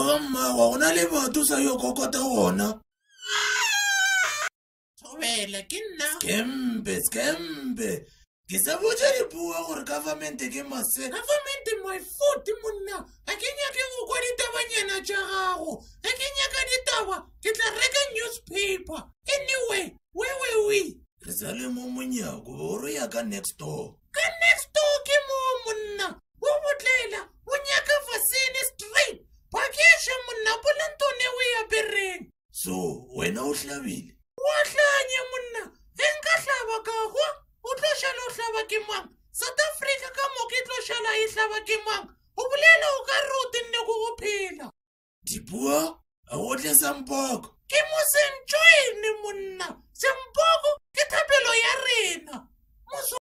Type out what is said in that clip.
Mma wa ona le batho sa yo kokota wona. Thobela ke nna. Skembe. Ke sa botsa dipuo gore government ke mase. Government my foot monna. A ke nyake go kwa ditabanyana tša gago. A ke nyaka ditaba ke tla reka newspaper. Anyway, we. Re sa le mo monyako gore ya ka next door. Ka next door ke mo monna. Wo botlela o nyaka Vasini Street. Pakesha monna polantone we ya bereng. So wena o hlabile. Wa hlanya monna. Enka hlaba ka hwa. O tlo shala o hlaba ke mang? South Africa ka mo ke tlo shala e hlaba ke mang? O bolela o ka re o tenne go go phela. Dipuo a go tle Sampoko. Ke mo sentšwene monna. Sempoko ke thapelo ya rena.